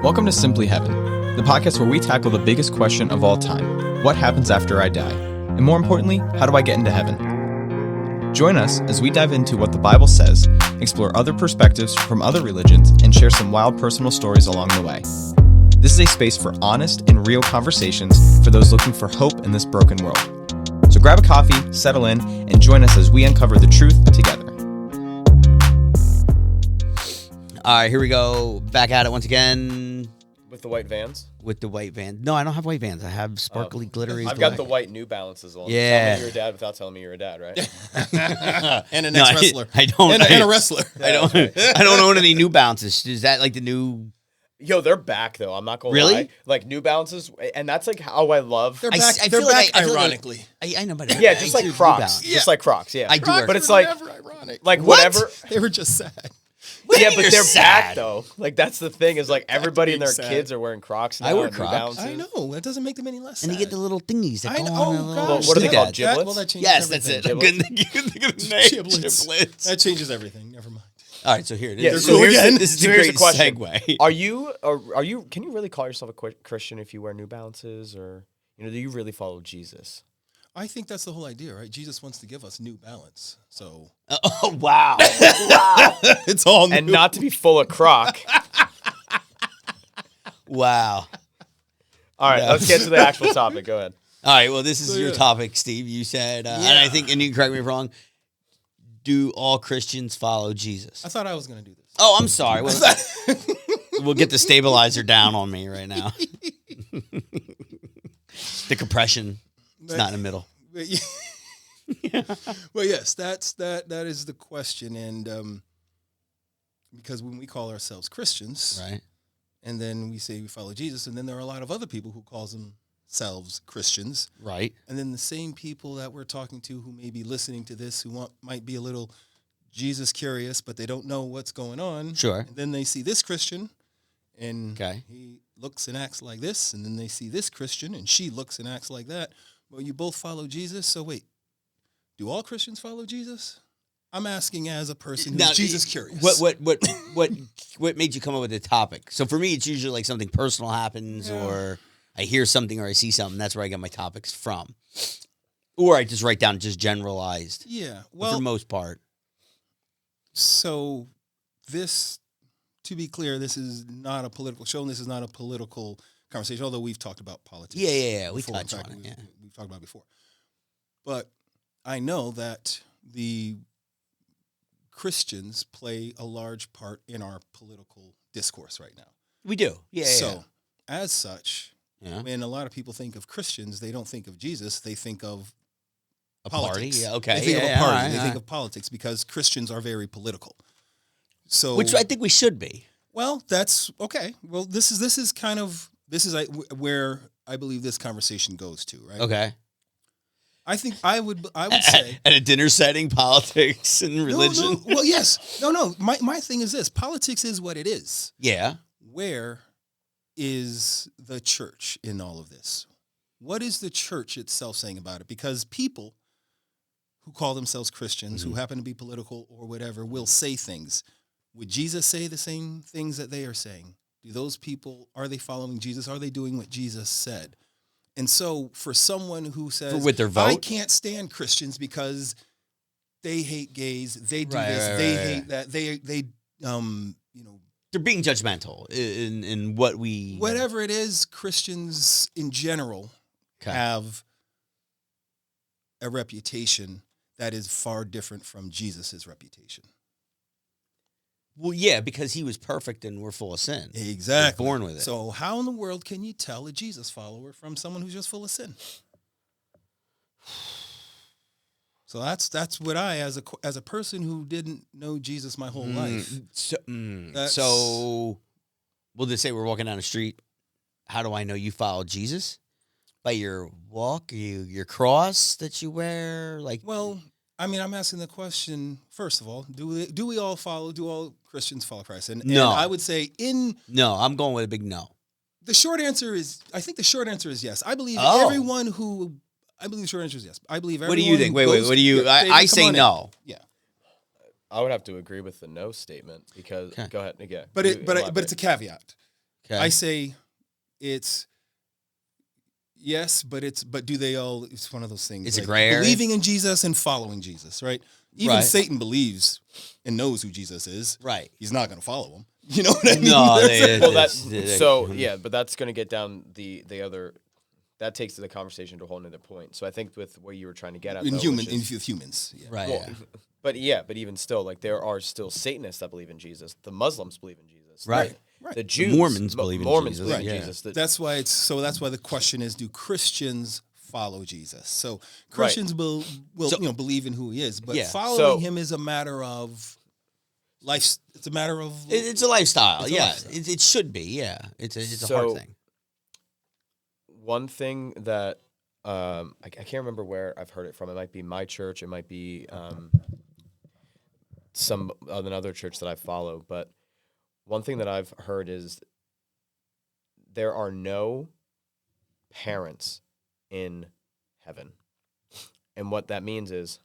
Welcome to Simply Heaven, the podcast where we tackle the biggest question of all time: what happens after I die? And more importantly, how do I get into heaven? Join us as we dive into what the Bible says, explore other perspectives from other religions, and share some wild personal stories along the way. This is a space for honest and real conversations for those looking for hope in this broken world. So grab a coffee, settle in, and join us as we uncover the truth together. All right, here we go. Back at it once again. With the white Vans? With the white Vans. No, I don't have white Vans. I have sparkly, glittery I've black. got the white New Balances on. Yeah. Tell me you're a dad without telling me you're a dad, right? And an ex-wrestler. I don't. And a wrestler. I don't own any New Balances. Is that like the new... Yo, they're back, though. I'm not going to lie. Like, New Balances, and that's like how I love... They're back, ironically. I know, but... Yeah, just like Crocs. Just like Crocs, yeah. I do wear but it's like... ironic. Like, whatever... They were just sad. Yeah, but they're sad. back, though. Like, that's the thing, is like everybody and their sad. kids are wearing Crocs now. I wear and New Crocs. Balances. I know. That doesn't make them any less sad. And you get the little thingies that I go know. on. Oh, a gosh. little- What are they Look at called? that. Giblets? Well, that changes Yes, everything. that's it. I'm going to name giblets. That changes everything. Never mind. All right, so here it is. Yeah, This so is- here's this is so the here's the great question. segue. Are you? Can you really call yourself a Christian if you wear New Balances, or do you really follow Jesus? I think that's the whole idea, right? Jesus wants to give us New Balance. So Oh, wow. it's all new. And not to be full of Croc. Wow. All right, let's get to the actual topic. Go ahead. All right, well, this is your yeah. topic, Steve. You said, and I think, and you can correct me if wrong, do all Christians follow Jesus? I thought I was going to do this. Oh, I'm sorry. We'll get the stabilizer down on me right now. The compression, it's not in the middle. Well, yes, that is the question. And because when we call ourselves Christians, Right. and then we say we follow Jesus, and then there are a lot of other people who calls themselves Christians. Right. And then the same people that we're talking to who may be listening to this, who might be a little Jesus curious, but they don't know what's going on. Sure. And then they see this Christian, and Okay. he looks and acts like this. And then they see this Christian, and she looks and acts like that. Well, you both follow Jesus. So wait, do all Christians follow Jesus? I'm asking as a person who's Now, Jesus curious. What made you come up with the topic? So for me, it's usually like something personal happens, or I hear something, or I see something. That's where I get my topics from, or I just write down just generalized. Yeah. But Well, for the most part, so this, to be clear, this is not a political show, and this is not a political conversation, although we've talked about politics. Yeah. We before. touched In fact, on it. Yeah. We've talked about it before. But I know that the Christians play a large part in our political discourse right now. We do. Yeah. So, as such, yeah. when a lot of people think of Christians, they don't think of Jesus, they think of A politics. party. Yeah. Okay. They think of a Yeah, party. all right, They all think right. of politics because Christians are very political. So, Which I think we should be. well, that's okay. Well, this is where I believe this conversation goes to, right? Okay. I think I would say At a dinner setting, politics and religion. No. Well, yes. No. My thing is this: politics is what it is. Yeah. Where is the church in all of this? What is the church itself saying about it? Because people who call themselves Christians, who happen to be political or whatever, will say things. Would Jesus say the same things that they are saying? Do those people, are they following Jesus? Are they doing what Jesus said? And so for someone who says, with their vote? I can't stand Christians because they hate gays, they do they hate that, they They're being judgmental in what we... whatever it is, Christians in general have a reputation that is far different from Jesus's reputation. Well, yeah, because he was perfect and we're full of sin. Exactly. We're born with it. So how in the world can you tell a Jesus follower from someone who's just full of sin? So that's what I, as a person who didn't know Jesus my whole life. So we'll just say we're walking down the street. How do I know you follow Jesus? By your walk, your cross that you wear? Like, Well, I mean, I'm asking the question, first of all, do all Christians follow Christ? And No. I would say no, I'm going with a big no. the short answer is, I think the short answer is yes. I believe Oh. I believe the short answer is yes. I believe What everyone do you think? who Wait, goes- what do you... Yeah, David, I come say on in. no. Yeah. I would have to agree with the no statement because Okay. go ahead. Yeah, But it's a caveat. Okay. I say it's yes, but do they all? It's one of those things. It's a gray area? Believing in Jesus and following Jesus, right? Even Right. Satan believes and knows who Jesus is. Right. He's not going to follow him. You know what I mean? No, Well, but that's going to get down the other. That takes the conversation to a whole nother point. So I think with what you were trying to get at, in though, humans. Yeah. Right. well, but even still, like there are still Satanists that believe in Jesus. The Muslims believe in Jesus. Right. The Jews, Mormons believe in Jesus. believe in Yeah. Jesus. That's why the question is: do Christians follow Jesus? So Christians will believe in who he is, but Yeah. following him is a matter of life. It's a matter of It's a lifestyle. It's a Yeah. lifestyle. It should be. Yeah. It's a hard thing. One thing that I can't remember where I've heard it from. It might be my church. It might be another church that I follow. But one thing that I've heard is there are no parents in heaven. And what that means is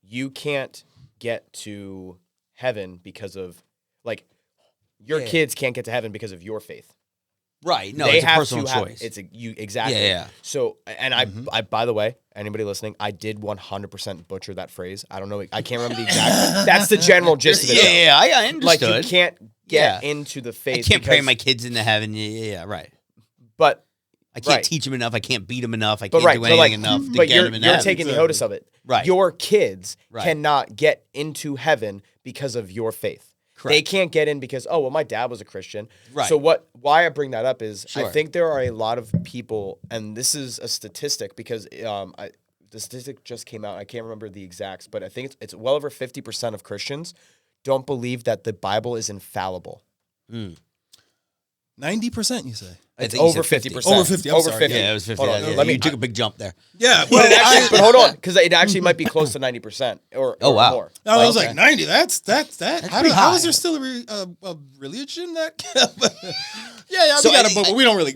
you can't get to heaven because of, like, your kids can't get to heaven because of your faith. Right. No, They it's a have personal to have, choice. Exactly. Yeah. So, and I, by the way, anybody listening, I did 100% butcher that phrase. I don't know. I can't remember the exact. That's the general gist of it. Yeah, I understood. Like, you can't get into the faith. I can't pray my kids into heaven. Yeah, right. But I can't teach them enough. I can't beat them enough. I but can't do anything like, enough to but get them in you're heaven. taking notice of it. Right. Your kids Right. cannot get into heaven because of your faith. Correct. They can't get in because, oh, well, my dad was a Christian. Right. So why I bring that up is Sure. I think there are a lot of people, and this is a statistic because the statistic just came out. I can't remember the exacts, but I think it's well over 50% of Christians don't believe that the Bible is infallible. 90%. You say? I It's think you over said 50%. Over 50, I'm Over sorry. 50. Yeah, it was 50. Hold on, Yeah, let me you took a big jump there. Yeah. But it actually, but hold on, because it actually might be close to 90% or wow. more. I was like 90. That's that. pretty How high. is there still a religion that? yeah. So we got I think- but we don't really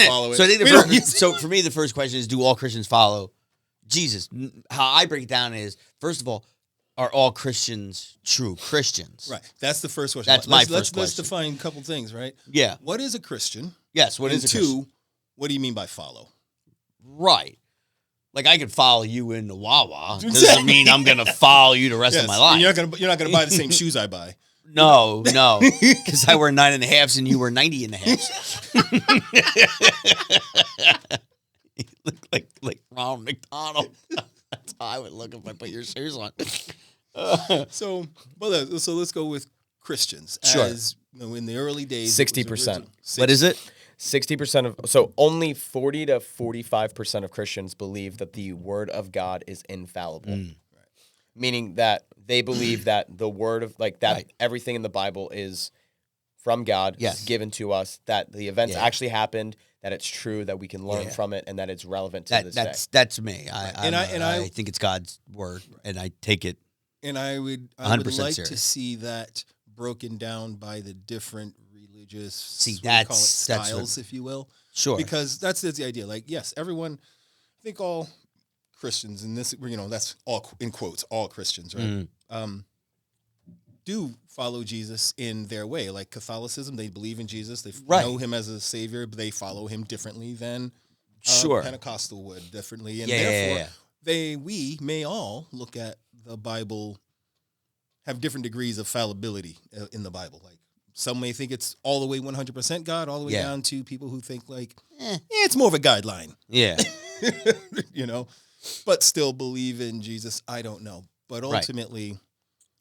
follow it. So I think We don't- so for me, the first question is: do all Christians follow Jesus? How I break it down is: first of all, are all Christians true Christians? Right. That's the first question. That's my Let's first Let's question. define a couple things. Right. Yeah. What is a Christian? Yes. What is and a Christian? two? What do you mean by follow? Right. Like I could follow you into Wawa. Doesn't Exactly. mean I'm gonna follow you the rest of my life. You're not gonna buy the same shoes I buy. No, because I wear 9.5s and you wear 90.5s. You look like Ronald McDonald. That's how I would look if I put your shoes on. So let's go with Christians. Sure. As in the early days, it was 60%. original- What is it? 60% of, so only 40 to 45% of Christians believe that the word of God is infallible. Meaning that they believe that the word of, like, that Right. everything in the Bible is from God, Yes. given to us, that the events Yeah. actually happened, that it's true, that we can learn Yeah. from it, and that it's relevant to this day. That's me. I I think it's God's word, and I take it. And I would 100% like to serious. see that broken down by the different religious See, what do you call it, that's what- styles, if you will. Sure. Because that's the idea. Like, yes, everyone, I think all Christians, and this, that's all in quotes, all Christians, right? Do follow Jesus in their way. Like Catholicism, they believe in Jesus. They Right. know him as a savior, but they follow him differently than Sure. Pentecostal would differently. And Yeah, yeah, therefore, we may all look at the Bible, have different degrees of fallibility in the Bible. Like some may think it's all the way 100% God, all the way Yeah. down to people who think like, it's more of a guideline, Yeah. but still believe in Jesus. I don't know. But Right. ultimately,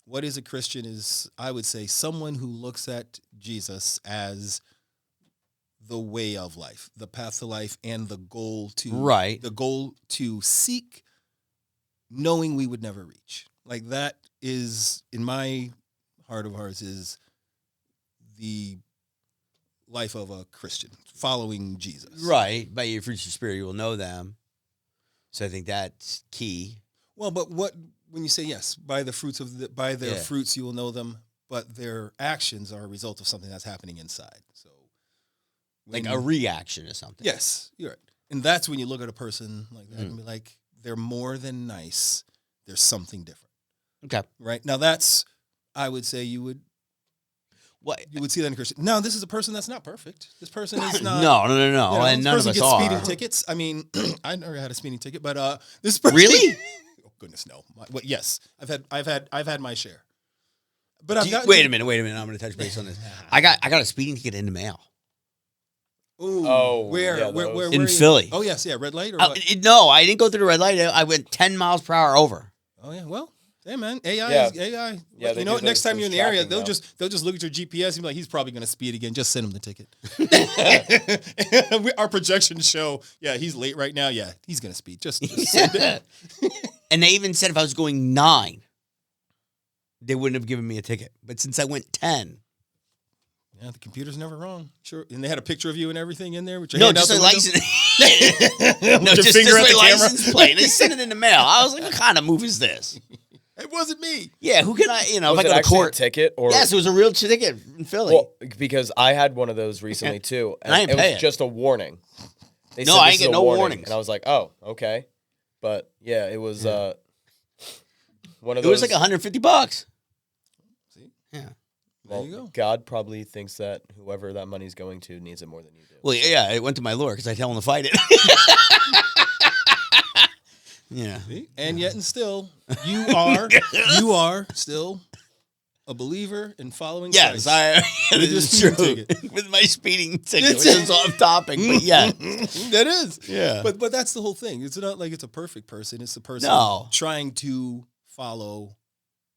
what is a Christian is, I would say, someone who looks at Jesus as the way of life, the path to life, and the goal to seek, knowing we would never reach. Like that is, in my heart of hearts, is the life of a Christian, following Jesus. Right. By your fruits of the Spirit, you will know them. So I think that's key. Well, but when you say yes, by their fruits you will know them, but their actions are a result of something that's happening inside. So, Like a reaction to something. yes, you're right, and that's when you look at a person like that and be like, they're more than nice. There's something different. Okay. Right now, that's, I would say, you would. What? You would see that in Christian. No, this is a person that's not perfect. This person is not. No. You know, And this none of person us gets are. speeding tickets. I mean, I never had a speeding ticket, but this person. Really? Oh goodness, no. Well, yes, I've had my share. But Wait a minute. I'm going to touch base on this. I got a speeding ticket in the mail. Ooh, Oh, where? yeah, Where? In you? Philly. Oh yes, yeah, red light or what? No, I didn't go through the red light. I went 10 miles per hour over. Oh yeah, well, hey man, AI Yeah. is AI. Yeah, You they know do what? Next time those you're in the area, tracking they'll just look at your GPS and be like, he's probably going to speed again. Just send him the ticket. Our projections show, yeah, he's late right now. Yeah, he's going to speed. Just send it. And they even said if I was going 9, they wouldn't have given me a ticket. But since I went 10. Yeah, the computer's never wrong. Sure, and they had a picture of you and everything in there. With your No, hand just out a the window? license. No, With your just finger at my the camera? license plate. They sent it in the mail. I was like, what kind of move is this? It wasn't me. Yeah, who can I, if Was I it go to actually court. a ticket or? Yes, it was a real ticket in Philly. Well, because I had one of those recently too, And I didn't it was pay it. just a warning. They No, said I this ain't is get a no warning, warnings. and I was like, oh, okay, but yeah, it was one of it those. was like $150. See? Yeah. Well, There you go. God probably thinks that whoever that money's going to needs it more than you do. Well, yeah, it went to my lawyer because I tell him to fight it. Yeah. See? And yet and still, you are still a believer in following Yes, Christ. it With your is speeding true. ticket. With my speeding ticket, which is off topic, but yeah. That is. Yeah. But that's the whole thing. It's not like it's a perfect person. It's a person No. trying to follow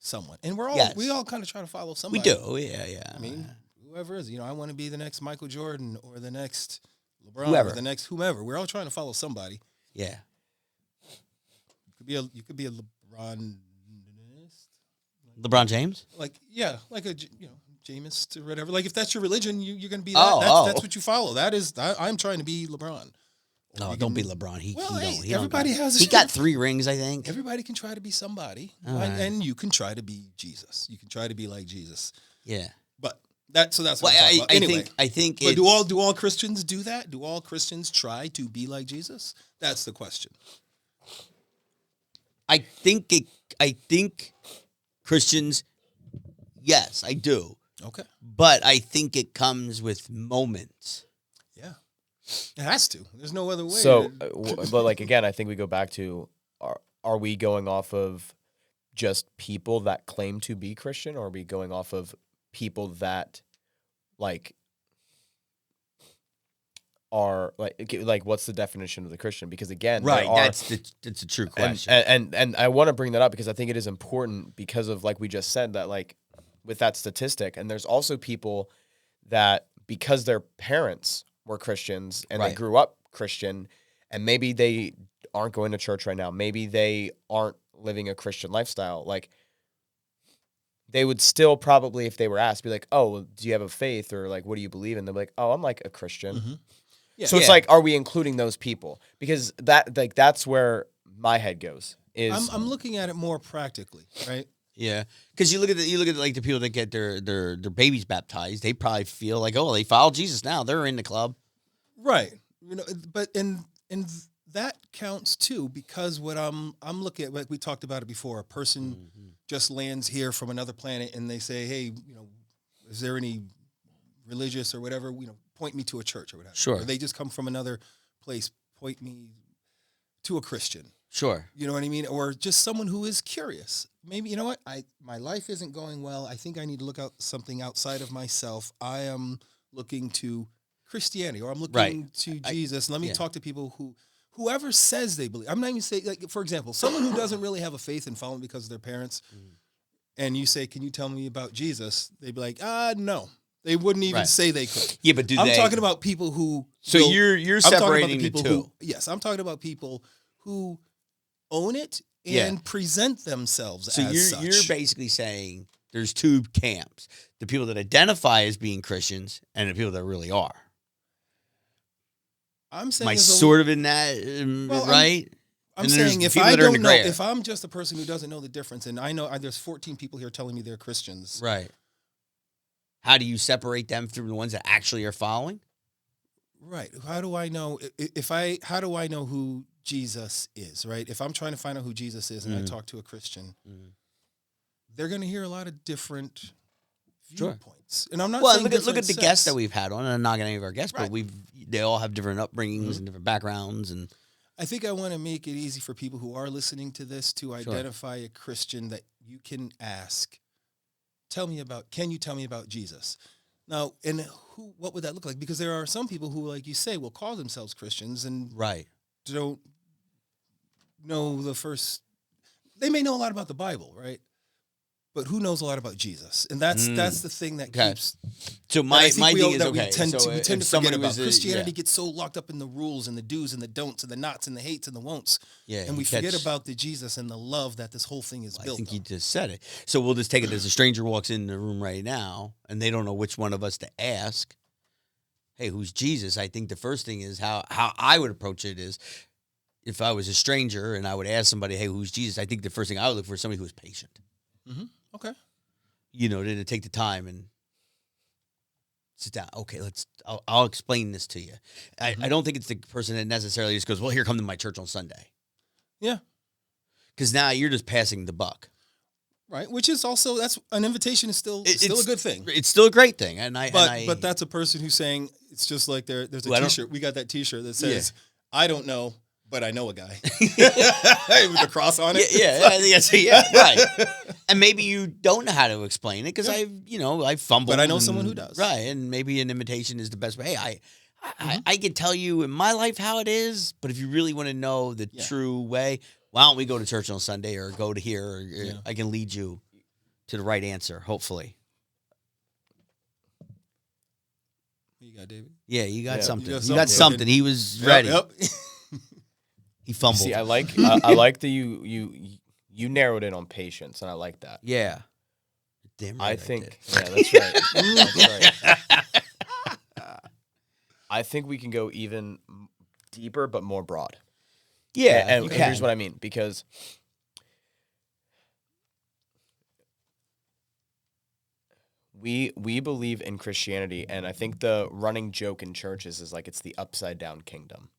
someone. And Yes. we all kind of try to follow We somebody. do. Yeah. I mean, whoever is, I want to be the next Michael Jordan or the next LeBron Whoever. or the next whomever. We're all trying to follow somebody. yeah. You could be a LeBronist. LeBron James? Like Jameis or whatever. Like if that's your religion, you're going to be that. Oh, That's what you follow. I'm trying to be LeBron. No, You don't can- be LeBron. He Well, don't. hey, He don't everybody got, has- He got 3 rings, I think. Everybody can try to be somebody, All right. and you can try to be Jesus. You can try to be like Jesus. Yeah. But that's Well, what I'm talking about. Anyway, I think. but It's, do all Christians do that? Do all Christians try to be like Jesus? That's the question. I think Christians. Yes, I do. Okay. But I think it comes with moments. Yeah. It has to. There's no other way. So, but like again, I think we go back to are we going off of just people that claim to be Christian, or are we going off of people that like are like what's the definition of the Christian? Because again, Right. there are, That's a true question. and I want to bring that up because I think it is important because of like we just said that like with that statistic, and there's also people that because their parents were Christians and they Right. grew up Christian, and maybe they aren't going to church right now, maybe they aren't living a Christian lifestyle, like they would still probably, if they were asked, be like, "Oh, well, do you have a faith, or like what do you believe in?" They're like, "Oh, I'm like a Christian." Mhm. Yeah. So it's Yeah. like, are we including those people? Because that's where my head goes. Is I'm looking at it more practically, right? Yeah, because you look at like the people that get their babies baptized. They probably feel like, oh, they follow Jesus now. They're in the club. Right. But and that counts too, because what I'm looking at, like we talked about it before, a person just lands here from another planet and they say, hey, is there any religious or whatever, point me to a church or whatever. Sure. Or they just come from another place, point me to a Christian. Sure. You know what I mean? Or just someone who is curious. Maybe, you know what? My life isn't going well. I think I need to look out something outside of myself. I am looking to Christianity, or I'm looking Right. to Jesus. Let me yeah. talk to people whoever says they believe. I'm not even saying, like, for example, someone who doesn't really have a faith and following because of their parents, and you say, can you tell me about Jesus? They'd be like, no. They wouldn't even Right. say they could. Yeah, but I'm talking about people who. So will- you're I'm talking about separating the people two. who. Yes, I'm talking about people who own it and Yeah. present themselves So as you're such. basically saying there's 2 camps: the people that identify as being Christians and the people that really are. I'm saying Am I there's a- sort of in that Well, right? I'm and there's saying if people I that are in don't the know, gray area. if I'm just a person who doesn't know the difference, and I know there's 14 people here telling me they're Christians, Right. How do you separate them from the ones that actually are following? right? How do I know how do I know who Jesus is, right? If I'm trying to find out who Jesus is and I talk to a Christian, they're going to hear a lot of different viewpoints. And I'm not Well, saying look at the different guests sects. that we've had on, and I'm not any of our guests, Right. but they all have different upbringings and different backgrounds, and I think I want to make it easy for people who are listening to this to identify a Christian that you can ask, can you tell me about Jesus? Now, and what would that look like? Because there are some people who, like you say, will call themselves Christians and right. don't know they may know a lot about the Bible, right? But who knows a lot about Jesus? And that's the thing that keeps. So that my I think my we thing is that okay. we tend so to if forget somebody about. was Christianity gets so locked up in the rules and the do's and the don'ts and the nots and the hates and the won'ts. Yeah, And we forget about the Jesus and the love that this whole thing is I built think on. you just said it. So we'll just take it as a stranger walks in the room right now, and they don't know which one of us to ask. Hey, who's Jesus? I think the first thing is how I would approach it is, if I was a stranger and I would ask somebody, hey, who's Jesus? I think the first thing I would look for is somebody who is patient. Mm-hmm. Okay. To take the time and sit down. Okay, I'll explain this to you. I don't think it's the person that necessarily just goes, well, here, come to my church on Sunday. Yeah. Because now you're just passing the buck. Right. Which is also, that's an invitation is still a good thing. It's still a great thing. But that's a person who's saying, it's just like there's a t-shirt. We got that t-shirt that says, I don't know, but I know a guy with the cross on it. Yeah, right. And maybe you don't know how to explain it because I fumbled. But I know someone who does. Right, and maybe an invitation is the best way. Hey, I can tell you in my life how it is, but if you really want to know the true way, why don't we go to church on Sunday or go to here? Or I can lead you to the right answer, hopefully. What you got, David? Yeah, you got something. You You got something. He was ready. Yep. He fumbled. See, I like that you narrowed in on patience, and I like that. Yeah. Damn right I think. did. Yeah, that's right. That's right. I think we can go even deeper, but more broad. Yeah, and here's what I mean, because we believe in Christianity, and I think the running joke in churches is like it's the upside down kingdom.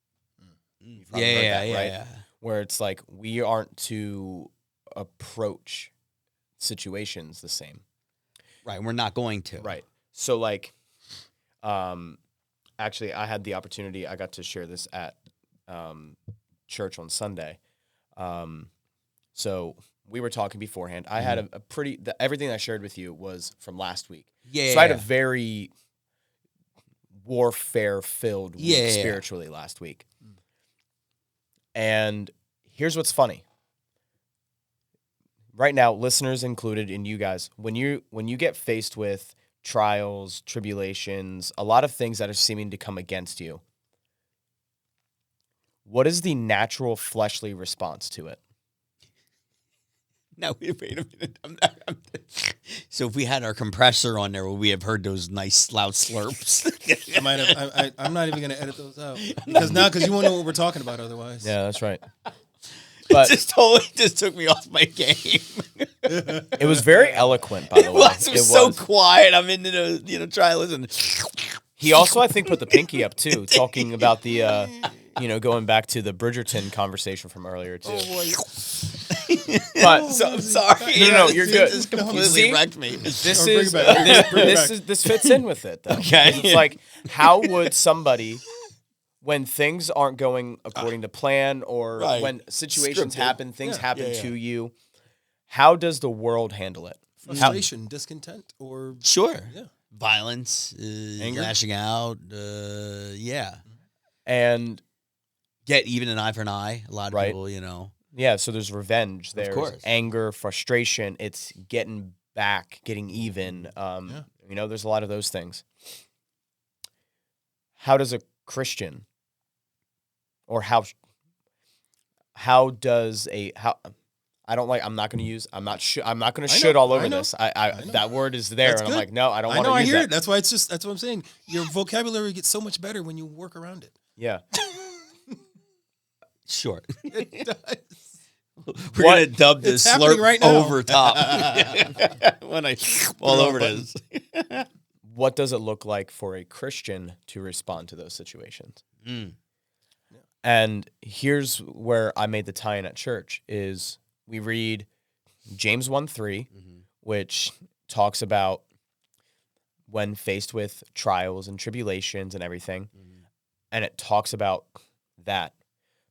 You've probably heard that, right? Yeah. Where it's like we aren't to approach situations the same. Right, we're not going to. Right. So like, actually, I had the opportunity. I got to share this at church on Sunday. So we were talking beforehand. I had a pretty. Everything I shared with you was from last week. Yeah. So I had a very warfare-filled week spiritually last week. And here's what's funny. Right now, listeners included, and you guys, when you get faced with trials, tribulations, a lot of things that are seeming to come against you, what is the natural fleshly response to it? No, wait a minute. So if we had our compressor on there, would we have heard those nice loud slurps? I might have. I'm not even going to edit those out because you won't know what we're talking about otherwise. Yeah, that's right. But just took me off my game. it was very eloquent, by the way. It was so quiet. I'm into the try to listen. He also, I think, put the pinky up too, talking about the, going back to the Bridgerton conversation from earlier too. Oh boy. But So I'm sorry. No, you're good. Just You completely see? wrecked me. this Bring is it back. Bring it back. this fits in with it though. Okay. It's like, how would somebody, when things aren't going according to plan, or Right. when situations Scripted. happen, things happen Yeah. to you, how does the world handle it? Frustration, discontent, or Sure. yeah. Violence, Anger? lashing out. And Get even an eye for an eye. A lot of Right. people, yeah, so there's revenge, there's course. anger, frustration. It's getting back, getting even. There's a lot of those things. How does a Christian, or how does I'm not going to shit all over I know. this. I know. that word is there, That's and I'm good. like, no, I don't I want know. to I use hear that. it. That's what I'm saying. Your vocabulary gets so much better when you work around it. Yeah. Sure. It does. We're going to dub It's this happening slurp right now. over top. When I all over it is. What does it look like for a Christian to respond to those situations? And here's where I made the tie-in at church is we read James 1:3, which talks about when faced with trials and tribulations and everything, and it talks about that.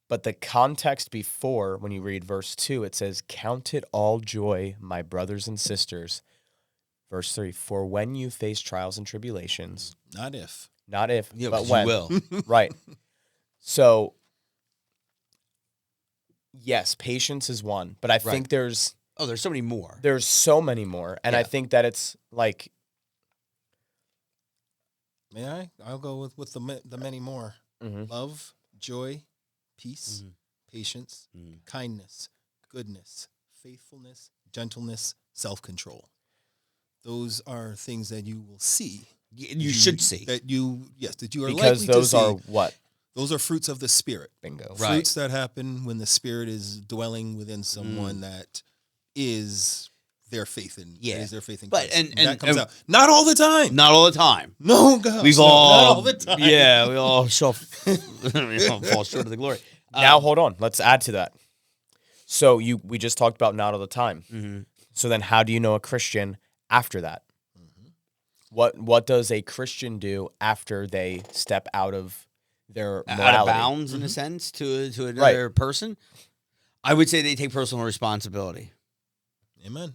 But the context before, when you read verse 2, it says, "Count it all joy, my brothers and sisters." Verse 3, "For when you face trials and tribulations," Not if. not if, Yeah, but 'cause when. you will. Right. So, yes, patience is one, but I think there's Oh, there's so many more. so many more, and I think that it's like, May I? I'll go with the many more. Love, joy, peace, patience, kindness, goodness, faithfulness, gentleness, self-control. Those are things that you will see. You should see. That you are because likely those to see. are what? Those are fruits of the Spirit. Bingo. Right. Fruits that happen when the Spirit is dwelling within someone that is their faith in. Yeah. Is their faith in But- Christ. and- that comes out. Not all the time. Not all the time. No, God. We've not all all the time. Yeah, we all we all fall short of the glory. Now, hold on. Let's add to that. So we just talked about not all the time. So then how do you know a Christian after that? What does a Christian do after they step out of their morality? Out of bounds in a sense to another person. I would say they take personal responsibility. Amen.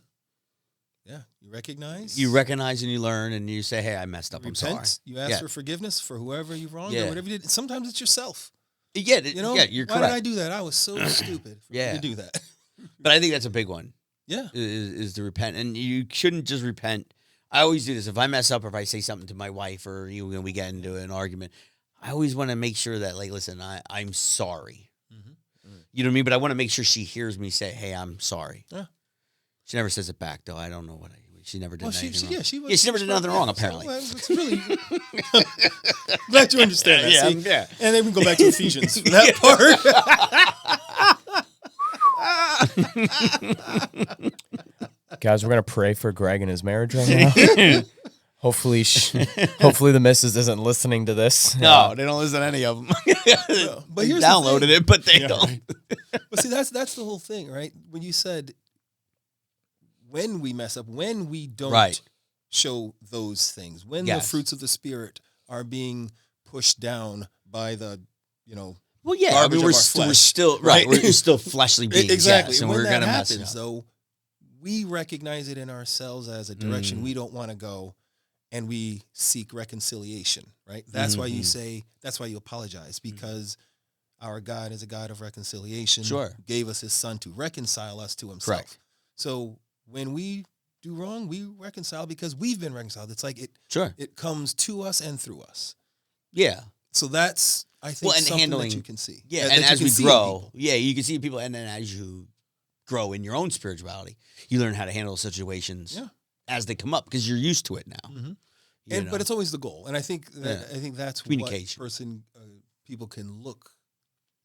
Yeah. You recognize. You recognize and you learn and you say, "Hey, I messed up. I'm sorry." repent. You ask for forgiveness for whoever you wronged or whatever you did. Sometimes it's yourself. Yeah, You know, you're why correct. did I do that? I was so stupid for me Yeah. to do that. But I think that's a big one. Yeah. Is to repent, and you shouldn't just repent. I always do this. If I mess up, or if I say something to my wife, or we get into an argument, I always want to make sure that, like, listen, I'm sorry. You know what I mean? But I want to make sure she hears me say, "Hey, I'm sorry." Yeah. She never says it back, though. I don't know what she never did. Well, anything wrong. she she never did nothing wrong, apparently. So, it's really glad you understand that. Yeah, see? yeah. And then we go back to Ephesians for that part. Guys, we're going to pray for Greg and his marriage right now. Hopefully the missus isn't listening to this. No, they don't listen to any of them. But They here's downloaded the thing. it, but they don't. But see, that's the whole thing, right? When you said when we mess up, when we don't show those things, when the fruits of the Spirit are being pushed down by the, Well, yeah, garbage we're of our flesh, still right? We're still fleshly beings, exactly. yes, and and when we're that gonna mess happens, up. though, we recognize it in ourselves as a direction we don't want to go, and we seek reconciliation. Right? That's why you say. That's why you apologize, because our God is a God of reconciliation. Sure. Gave us His Son to reconcile us to Himself. Correct. So when we do wrong, we reconcile because we've been reconciled. It's like it comes to us and through us. Yeah. So that's, I think, And something handling that you can see. Yeah, that and you as can we see in grow, people. you can see people, and then as you grow in your own spirituality, you learn how to handle situations as they come up because you're used to it now. But it's always the goal, and I think that's Communication. what people can look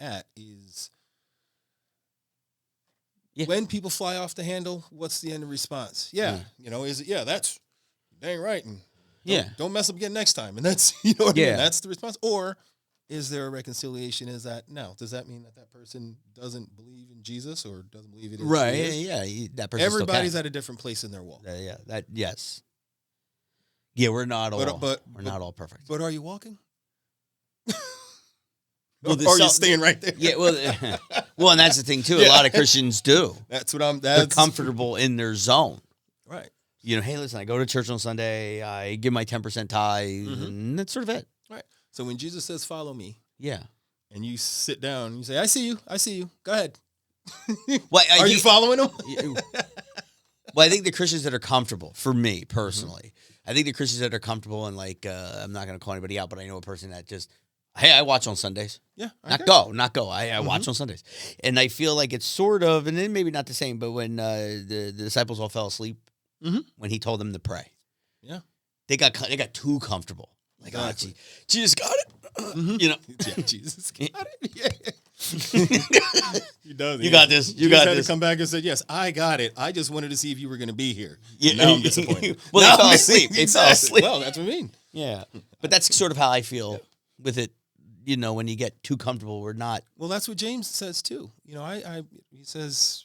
at is when people fly off the handle. What's the end response? Is it that's dang right, and don't mess up again next time, and that's what I mean? That's the response. Or is there a reconciliation? Is that now? Does that mean that person doesn't believe in Jesus or doesn't believe it is right? who he is? Yeah, that person. Everybody's at a different place in their walk. Yeah, we're not all. But we're not all perfect. But are you walking? Well, or are you staying right there? Yeah, well, and that's the thing too. A lot of Christians do. They're comfortable in their zone. Right. Hey, listen, I go to church on Sunday. I give my 10% tithe, and that's sort of it. Right. So when Jesus says, "Follow me," Yeah. and you sit down and you say, "I see you. Go ahead." Well, Are you following him? Well, I think the Christians that are comfortable, for me personally, I think the Christians that are comfortable and I'm not going to call anybody out, but I know a person that just, hey, I watch on Sundays. Yeah. Not go. I watch on Sundays. And I feel like it's sort of, and then maybe not the same, but when the disciples all fell asleep, when he told them to pray. Yeah. They got too comfortable. Like, Exactly. Jesus got it. Yeah, Jesus got it. Yeah. He does. You got this. You Jesus got had this. to come back and said, "Yes, I got it. I just wanted to see if you were going to be here." Yeah. Now I'm disappointed. Well, Now they fell I'm asleep. They fell Exactly. asleep. Well, that's what I mean. Yeah. But that's sort of how I feel with it. When you get too comfortable, we're not. Well, that's what James says too. He says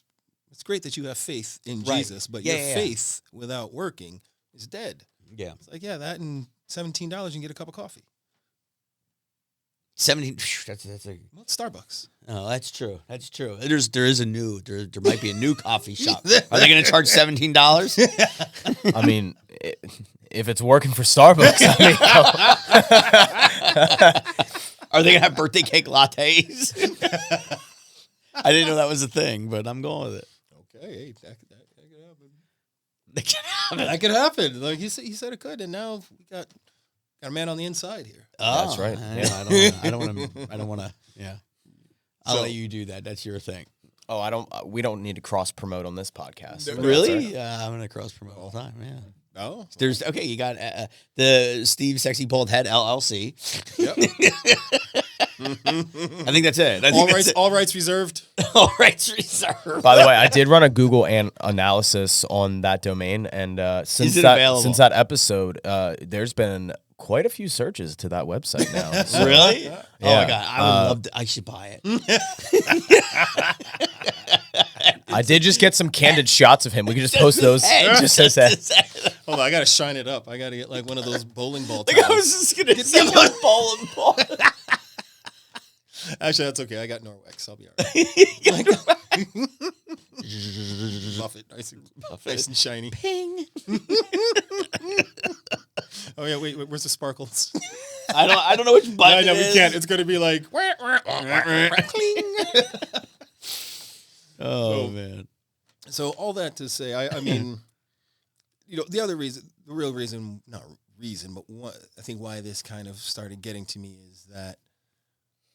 it's great that you have faith in Right. Jesus, but Yeah, your yeah, yeah. faith without working is dead. Yeah. It's like, yeah, that and $17 you can get a cup of coffee. 17. That's a. Well, it's Starbucks. Oh, that's true. That's true. There might be a new coffee shop. Are they going to charge $17? I mean, if it's working for Starbucks, Are they going to have birthday cake lattes? I didn't know that was a thing, but I'm going with it. Okay, hey, that could happen. That could happen. Like he said it could, and now we got a man on the inside here. Oh, that's right. I don't want to. Yeah. I'll let you do that. That's your thing. Oh, we don't need to cross promote on this podcast. But Really? I'm going to cross promote all the time. Yeah. Oh, There's okay. You got the Steve Sexy Bald Head LLC. yep. I think that's it. All rights reserved. All rights reserved. By the way, I did run a Google analysis on that domain, and since that episode, there's been quite a few searches to that website now. So, Really? yeah. Oh my god, I would love to. I should buy it. I did just get some candid shots of him. We could just post those. Just as that. Hold on, I gotta shine it up. I gotta get like one of those bowling ball. Like I was just gonna say a bowling ball. Actually, that's okay. I got Norwex. I'll be all right. Buff it, nice and shiny. Ping. Oh yeah, wait, where's the sparkles? I don't know which button. No, it we is. can't. It's gonna be like. Oh man. So all that to say, I mean, the real reason, not reason, but I think why this kind of started getting to me is that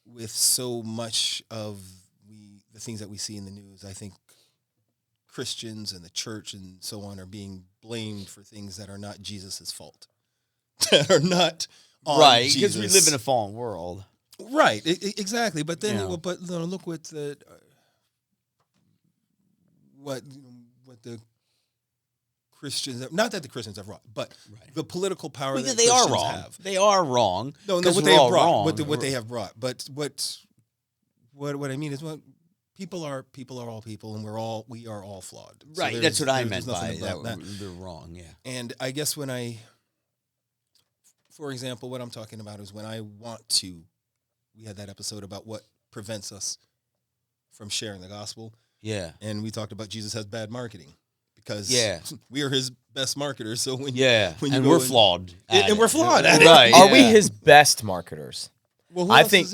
with so much of the things that we see in the news, I think Christians and the church and so on are being blamed for things that are not Jesus's fault. That are not on Right, because Jesus. we live in a fallen world. Right, exactly. But then, Yeah. Look what what the Christians, not that the Christians have wrong, but the political power that they Christians are wrong. have. They are wrong. No, because what we're they have all brought, wrong. what they have brought. But what I mean is, people are all people, and we are all flawed. So Right, that's what I there's meant by nothing about that. They're wrong. Yeah. And I guess for example, what I'm talking about is when I want to. We had that episode about what prevents us from sharing the gospel. Yeah. And we talked about Jesus has bad marketing because we are his best marketers. So when and we're flawed. And we're flawed at it. Right. Are we his best marketers? Well, I think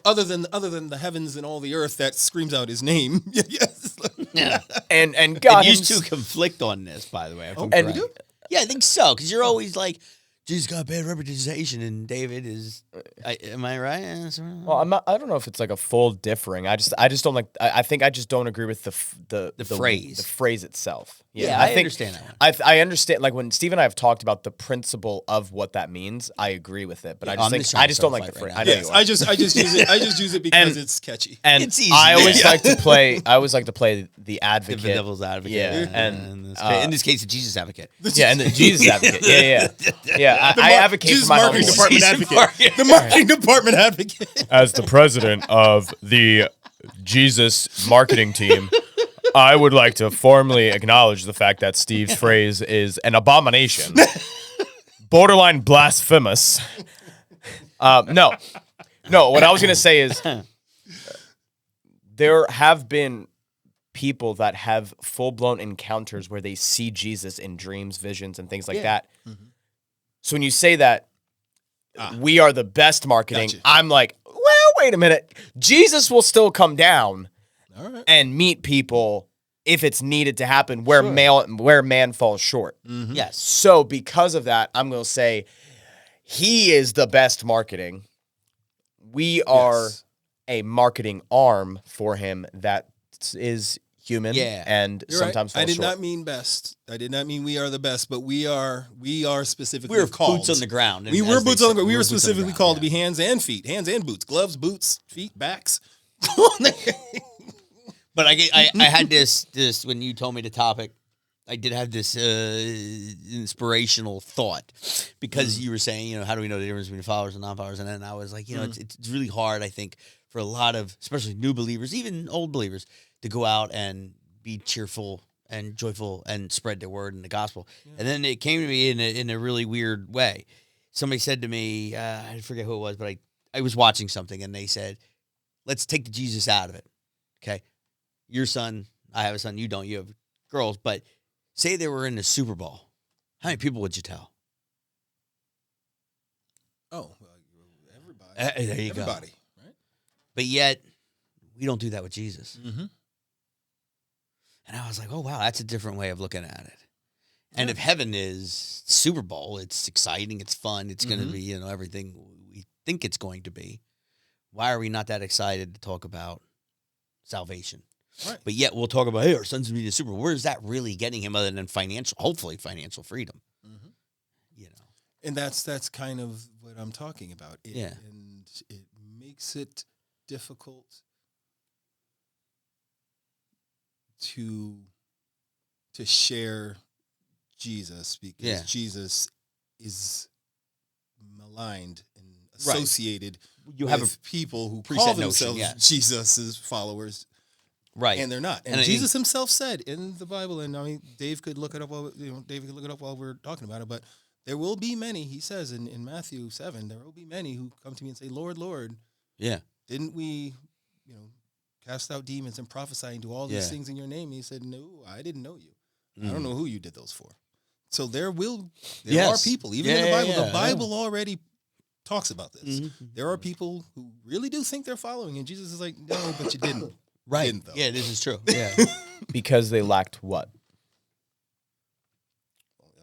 other than the heavens and all the earth that screams out his name. Yes. Yeah. And God, and you two conflict on this, by the way. and we do? Yeah, I think so. Because you're always like, Jesus got bad representation, and David is. Am I right? Well, I don't know if it's like a full differing. I just don't like. I think I just don't agree with the phrase. The phrase itself. Yeah, I understand that one. I understand. Like when Steve and I have talked about the principle of what that means, I agree with it. But I just don't like the phrase. Right I know Yes, you are. I just use it. I just use it because it's catchy. And It's easy. I always like to play. I always like to play the advocate, The devil's advocate. Yeah, and in this case, the Jesus advocate. Yeah, and the Jesus advocate. Yeah. I advocate Jesus for my marketing level. department advocate. The marketing department advocate. As the president of the Jesus marketing team, I would like to formally acknowledge the fact that Steve's phrase is an abomination, borderline blasphemous. No. What I was going to say is there have been people that have full-blown encounters where they see Jesus in dreams, visions, and things like that. Mm-hmm. So when you say that we are the best marketing, Gotcha. I'm like, well, wait a minute. Jesus will still come down and meet people if it's needed to happen where man falls short. Mm-hmm. Yes. So because of that, I'm going to say he is the best marketing. We are a marketing arm for him that is human and You're sometimes right. falls I did short. not mean best. I did not mean we are the best, but we are specifically We're called. boots on the ground. We were boots on the ground. We were boots on the specifically ground, called yeah. to be hands and feet. Hands and boots. Gloves, boots, feet, backs. But I had this when you told me the topic, I did have this inspirational thought because you were saying, how do we know the difference between followers and non-followers? And then I was like, it's really hard, I think, for a lot of, especially new believers, even old believers, to go out and be cheerful and joyful and spread the word and the gospel. Yeah. And then it came to me in a really weird way. Somebody said to me, I forget who it was, but I was watching something and they said, let's take the Jesus out of it. Okay. Your son, I have a son, you don't, you have girls, but say they were in the Super Bowl. How many people would you tell? Oh, well, everybody. There you go. Everybody, right? But yet, we don't do that with Jesus. Mm-hmm. And I was like, oh, wow, that's a different way of looking at it. And if heaven is Super Bowl, it's exciting, it's fun, it's going to be, everything we think it's going to be. Why are we not that excited to talk about salvation? Right. But yet we'll talk about, hey, our son's going to be the Super Bowl. Where is that really getting him other than hopefully financial freedom? Mm-hmm. And that's kind of what I'm talking about. And it makes it difficult to share Jesus because Jesus is maligned and associated with people who call themselves Jesus' followers. Right. And they're not. And Jesus himself said in the Bible, and I mean, Dave could look it up while we're talking about it, but there will be many, he says in Matthew 7, there will be many who come to me and say, Lord, Lord. Yeah. Didn't we, cast out demons and prophesy and do all these things in your name? And he said, no, I didn't know you. I don't know who you did those for. So there are people, even in the Bible, the Bible already talks about this. Mm-hmm. There are people who really do think they're following, and Jesus is like, no, but you didn't. Right. You didn't, though. Yeah, this is true. Yeah. Because they lacked what?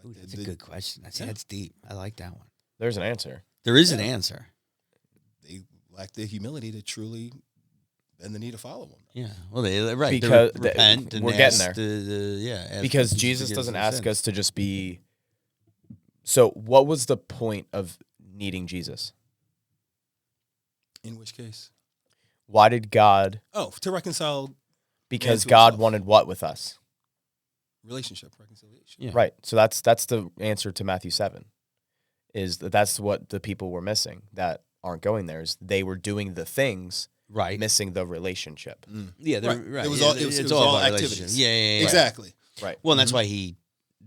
Ooh, that's a good question. That's deep. I like that one. There's an answer. There is an answer. They lack the humility to truly bend the knee to follow him. Yeah. Well, right. Because repent and we're getting there. Because Jesus doesn't ask us to just be. So, what was the point of needing Jesus? In which case? Why did God? Oh, to reconcile. Because God wanted what with us? Relationship, reconciliation. Yeah. Right. So that's the answer to Matthew 7. Is that's what the people were missing that aren't going there. Is they were doing the things, right, missing the relationship. Mm. Yeah, right. It was all about activities. Yeah. Exactly. Right. Well, and that's why he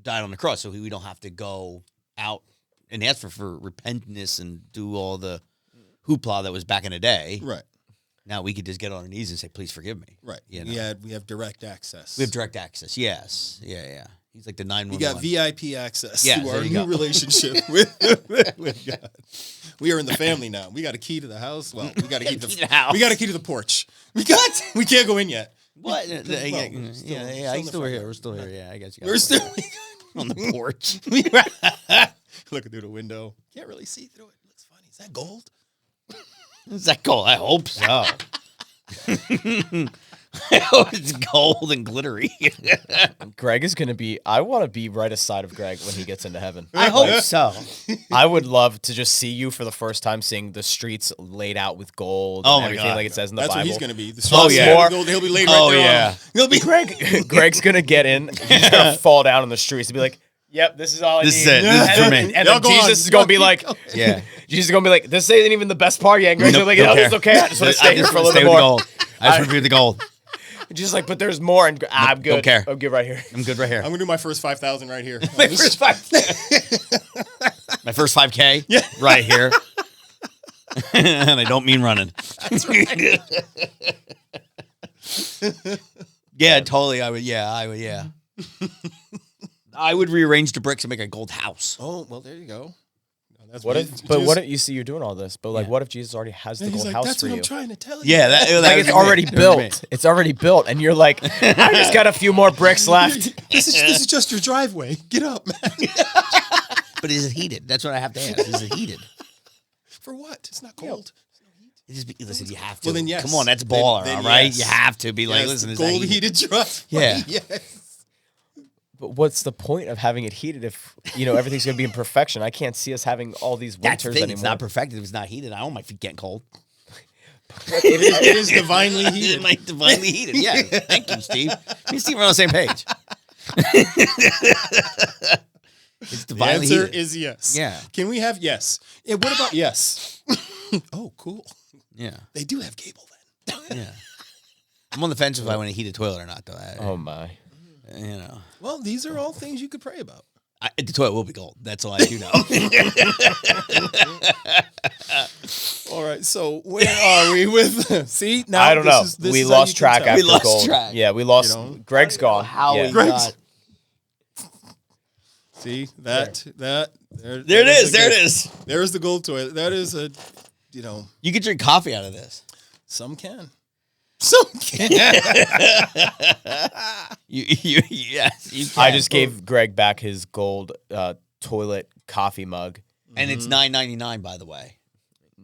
died on the cross, so we don't have to go out and ask for repentance and do all the hoopla that was back in the day. Right. Now we could just get on our knees and say, "Please forgive me." Right. We have direct access. We have direct access. Yes. Yeah. He's like the 911. We got VIP access to our new go. relationship with God. We are in the family now. We got a key to the house. Well, we got a key to the house. We got a key to the porch. We can't go in yet. What? We're here. We're still here. Yeah, I guess we're still on the porch. Looking through the window. Can't really see through it. It looks funny. Is that gold? Is that gold? I hope so. I hope it's gold and glittery. Greg is going to be... I want to be right aside of Greg when he gets into heaven. I hope so. I would love to just see you for the first time seeing the streets laid out with gold and everything like it says in the Bible. That's what he's going to be. The He'll be laid right there. He'll be Greg's going to get in. He's going to fall down on the streets and be like, yep, this is all I need. This is it. This is for me. And then Jesus is going to be like, Jesus is going to be like, this ain't even the best part yet. And Greg's like, no, it's okay. I just want to stay here for a little bit more. I just want to be the gold. Jesus like, but there's more. And I'm good. Don't care. I'm good right here. I'm good right here. I'm going to do my first 5,000 right here. My first 5K. My first 5K? Yeah. Right here. And I don't mean running. That's right. Yeah, totally. I would. I would rearrange the bricks and make a gold house. Oh, well, there you go. What if you see you're doing all this? But what if Jesus already has the gold house that's for you? That's what I'm trying to tell you. Yeah, it's already built. It's already built, and you're like, I just got a few more bricks left. This is just your driveway. Get up, man. But is it heated? That's what I have to ask. Is it heated? For what? It's not cold. Listen, you have to. Well, then yes. Come on, that's baller, then all right? Yes. You have to be like, listen, is that gold heated driveway. Yeah. Yes. But what's the point of having it heated if everything's going to be in perfection? I can't see us having all these winters anymore. It's not perfected if it's not heated. I want my feet getting cold. It is divinely heated. It divinely heated. Yeah. Thank you, Steve. Me and Steve are on the same page. It's divinely heated. The answer heated. is yes. Yeah. Can we have yes? Yeah, what about yes? Oh, cool. Yeah. They do have cable then. Yeah. I'm on the fence if I want to heat a toilet or not, though. Oh my. You know. Well, these are all things you could pray about. The toilet will be gold. That's all I do know. All right, so where are we with? See, now I don't know. This We is how lost you can track tell. after We lost gold. track. Yeah, we lost. You know? Greg's gone. How yeah. we Greg's- got. See that there There it that is. a There it good- is. There's the gold toilet. That is a, You could drink coffee out of this. some can. Some can. Yes. You can. I just gave Greg back his gold toilet coffee mug. And it's $9.99, by the way.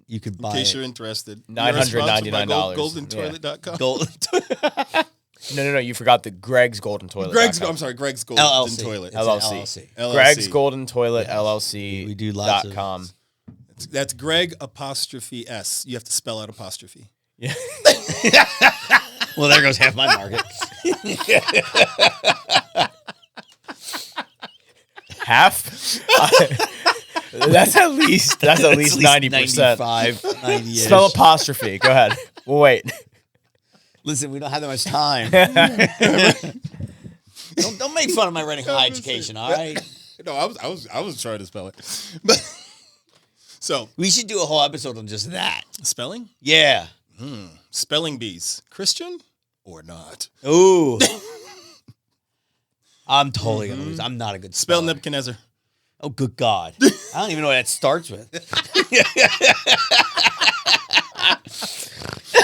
You could In buy case it. you're interested. $999. Goldentoilet.com. Gold. No. You forgot the Greg's Golden Toilet. Greg's Golden LLC. Toilet. It's an LLC. LLC. Greg's Golden Toilet LLC. We do lots of- .com. That's Greg apostrophe S. You have to spell out apostrophe. Yeah. Well, there goes half my market. Half? That's at least 90%. 95, 90 Spell apostrophe. Go ahead. We'll wait. Listen, we don't have that much time. don't make fun of my writing high education, all right? No, I was trying to spell it. But so We should do a whole episode on just that. spelling? Yeah. Spelling bees. Christian or not? Ooh. I'm totally going to lose. I'm not a good Spell speller. Nebuchadnezzar. Oh, good God. I don't even know what that starts with.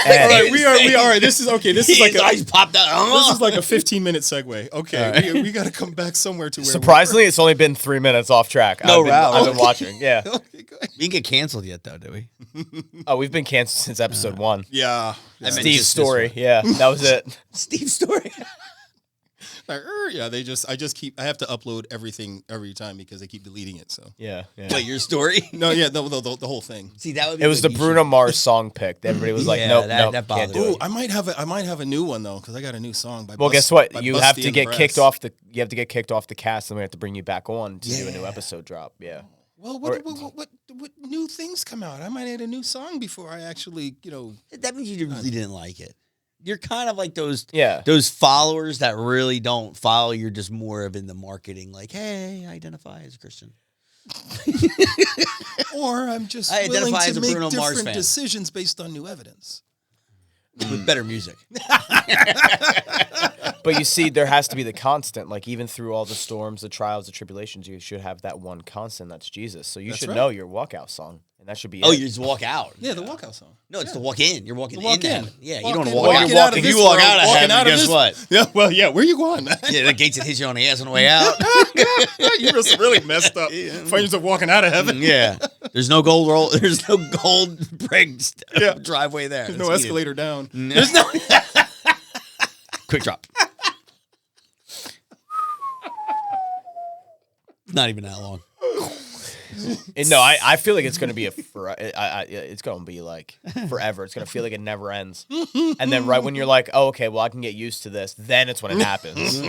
All right, we are. This is okay. This is like His eyes popped out. this is like a 15-minute segue. Okay, we got to come back somewhere to where Surprisingly, it's only been 3 minutes off track. No I've route. been watching. Yeah. Okay, good. We didn't get canceled yet, though, did we? Oh, we've been canceled since episode 1. Yeah. I meant Steve's just this story. one. Yeah, that was it. Steve's story. Like, yeah, I just keep. I have to upload everything every time because they keep deleting it. So Yeah. Wait, your story? no, yeah, the whole thing. See, that would be It was the good. You Bruno Mars song pick. Everybody was like, Yeah, nope, that nope, bothers can't do me. Ooh, it. I might have a new one though because I got a new song by. Well, Bus- guess what? by You Busty have to and get the kicked Brass. off the. You have to get kicked off the cast, and we have to bring you back on to do a new Yeah. episode drop. Yeah. Well, what new things come out? I might add a new song before I actually, That means you really didn't like it. You're kind of like those Yeah. those followers that really don't follow. You're just more of in the marketing, like, hey, identify as a Christian. or I'm just I willing identify as to a make Bruno Mars different fan. decisions based on new evidence. With better music. But you see, there has to be the constant. Like even through all the storms, the trials, the tribulations, you should have that one constant. That's Jesus. So you That's should right. know your walkout song, and that should be. Oh, it. you just walk out. Yeah, the walkout song. No, it's the walk in. You're walking The walk in. in. Yeah, Walk you don't in. walk out. Walking out of If this you walk world, out of walking heaven, out of guess this- what? Yeah, well, yeah. Where you going? Yeah, the gates that hit you on the ass on the way out. You just really messed up. Find yourself walking out of heaven. Yeah. There's no gold roll. There's no gold brick Yeah. driveway there. There's That's no needed. escalator down. There's no quick drop. Not even that long. No, I feel like it's gonna be it's gonna be like forever. It's gonna feel like it never ends. And then right when you're like, oh, okay, well I can get used to this, then it's when it happens.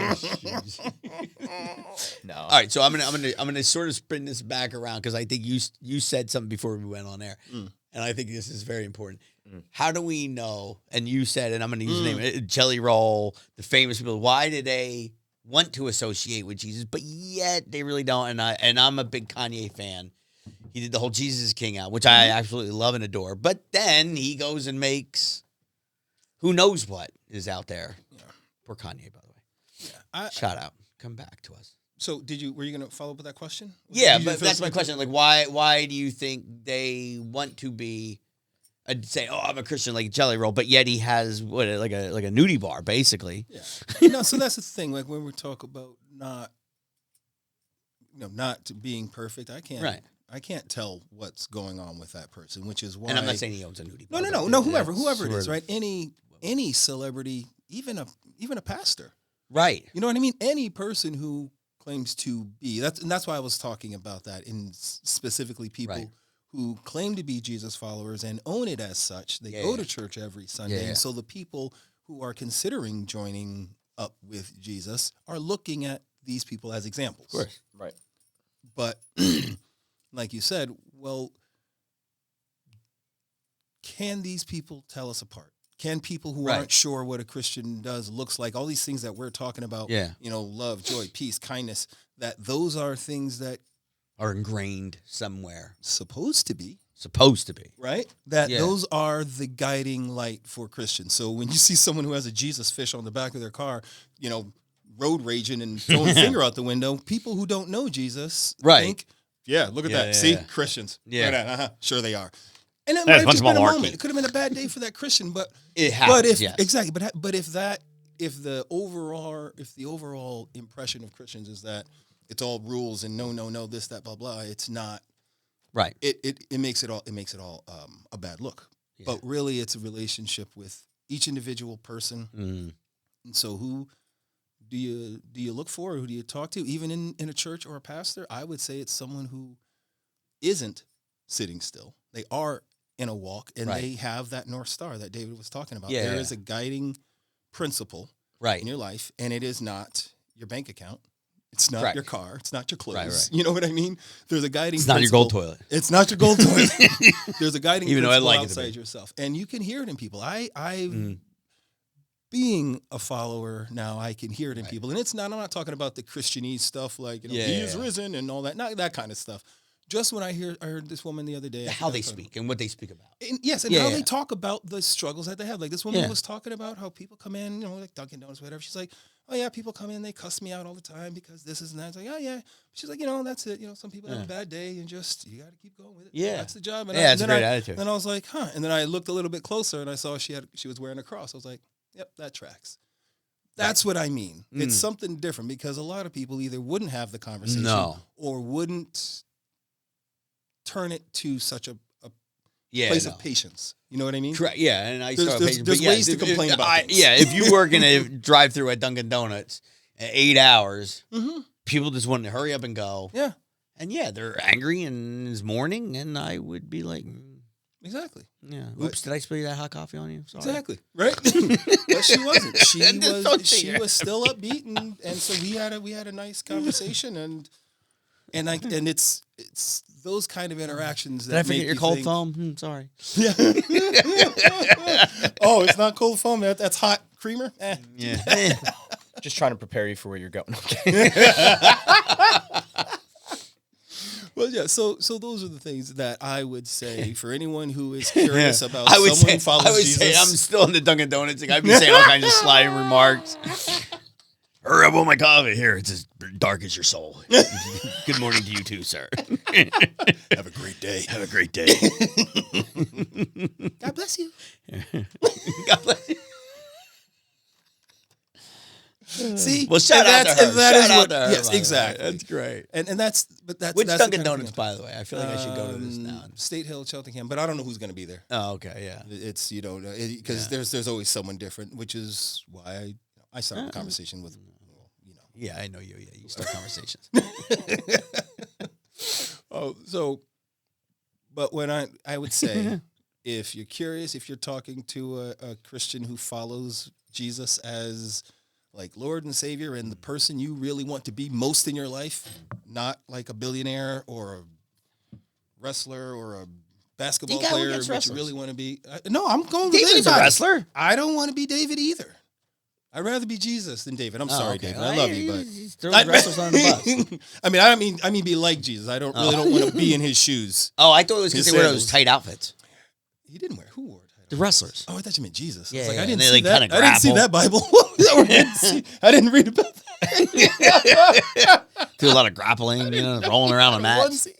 No. All right, so I'm gonna sort of spin this back around because I think you said something before we went on air, and I think this is very important. How do we know? And you said, and I'm gonna use the name Jelly Roll, the famous people. Why do they want to associate with Jesus, but yet they really don't? And I'm a big Kanye fan. He did the whole Jesus is King out, which I absolutely love and adore. But then he goes and makes who knows what is out there. Yeah. Poor Kanye, by the way. Shout out. Come back to us. So, were you going to follow up with that question? Yeah, Did you but feel that's my like- question. Like, why do you think they want to be? I'd say, oh, I'm a Christian, like Jelly Roll, but yet he has what, like a nudie bar, basically. Yeah. No, so that's the thing. Like when we talk about not being perfect, I can't tell what's going on with that person, which is why. And I'm not saying he owns a nudie bar. No. Whoever it is, Sort right? Any celebrity, even a pastor, Right. you know what I mean? Any person who claims to be that's why I was talking about that in specifically people. Right. Who claim to be Jesus followers and own it as such. They go to church every Sunday. Yeah. And so the people who are considering joining up with Jesus are looking at these people as examples. Of course. Right. But like you said, well, can these people tell us apart? Can people who Right. aren't sure what a Christian does, looks like, all these things that we're talking about, Yeah. love, joy, peace, kindness, that those are things that Are ingrained somewhere. supposed to be, right? That Yeah. those are the guiding light for Christians. So when you see someone who has a Jesus fish on the back of their car, road raging and throwing a finger out the window, people who don't know Jesus think, yeah, look at Yeah, that. yeah, See, yeah. Christians. Yeah. Look at that. Sure they are. And it That's might have much just been a malarkey. moment. It could have been a bad day for that Christian, but It happens, yes. exactly, but if the overall impression of Christians is that it's all rules and no, this, that, blah, blah, it's not. Right. It makes it all a bad look. Yeah. But really, it's a relationship with each individual person. Mm. And so, who do you look for, or who do you talk to? Even in a church or a pastor, I would say it's someone who isn't sitting still. They are in a walk, and Right. they have that North Star that David was talking about. Yeah, There yeah. is a guiding principle Right. in your life, and it is not your bank account. It's not Right. your car. It's not your clothes. Right. You know what I mean? There's a guiding It's not your gold principle. toilet. It's not your gold toilet. There's a guiding Even though I'd principle like it to be. outside yourself. And you can hear it in people. I Mm. being a follower now, I can hear it in Right. people. And I'm not talking about the Christianese stuff like, Yeah, he yeah, is yeah. risen and all that. Not that kind of stuff. Just when I heard this woman the other day. I How forgot they her- speak and what they speak about. And yes, and Yeah, how yeah. they talk about the struggles that they have. Like this woman Yeah. was talking about how people come in, like Dunkin' Donuts, whatever. She's like, oh yeah, people come in, they cuss me out all the time because this is and that. It's like, oh yeah. She's like, that's it. Some people have a bad day and just you got to keep going with it. Yeah. That's the job. And Yeah, it's a then great attitude. Then I was like, huh. And then I looked a little bit closer and I saw she was wearing a cross. I was like, yep, that tracks. That's what I mean. It's something different because a lot of people either wouldn't have the conversation No. or wouldn't turn it to such a place of patience. You know what I mean? Correct. Yeah, and I There's- start there's- paging, there's but yeah, ways to complain about things. Yeah, if you work in a drive-through at Dunkin' Donuts at 8 hours, Mm-hmm. people just want to hurry up and go. Yeah, And yeah, they're angry and it's morning, and I would be like, exactly. yeah, But- oops, did I spill that hot coffee on you? Sorry. Exactly. Right? But she wasn't. Don't She say was still upbeat and so we had a nice conversation and it's those kind of interactions Did that I forget make your you cold think, foam? Sorry. Yeah. Oh, it's not cold foam. That's hot creamer. Yeah. Just trying to prepare you for where you're going. Okay. Well, yeah. So those are the things that I would say for anyone who is curious about I would someone say, who follows I would Jesus. say, I'm still in the Dunkin' Donuts thing. I'd be saying all kinds of sly remarks. Hurry up on my coffee. Here, it's as dark as your soul. Good morning to you too, sir. Have a great day. Have a great day. God bless you. God bless you. See, Well, shout and out to her. and that Shout is out what- to her, yes, by the way. exactly. That's great. And that's that's Which that's the Dunkin' kind of Donuts, thing. by the way? I feel like I should go to this now. State Hill, Cheltenham, but I don't know who's going to be there. Oh, okay, yeah. It's because there's always someone different, which is why I started a conversation with Yeah, I know you. Yeah, you start conversations. But when I would say if you're curious, if you're talking to a Christian who follows Jesus as like Lord and Savior and the person you really want to be most in your life, not like a billionaire or a wrestler or a basketball You got one player, against but you wrestlers. really want to be. No, I'm going with David's a anybody. wrestler. I don't want to be David either. I'd rather be Jesus than David. I'm sorry, okay. David. I love you, but He's throwing wrestlers on the bus. I mean, be like Jesus. I don't want to be in his shoes. Oh, I thought it was because His they wear those sandals. tight outfits. He didn't wear. Who wore it? The wrestlers. Oh, I thought you meant Jesus. Yeah, I was like, yeah, I didn't and they, see like, that. kinda I didn't see grapple. that Bible. I didn't read about that. Do a lot of grappling, rolling around a mat. Onesie.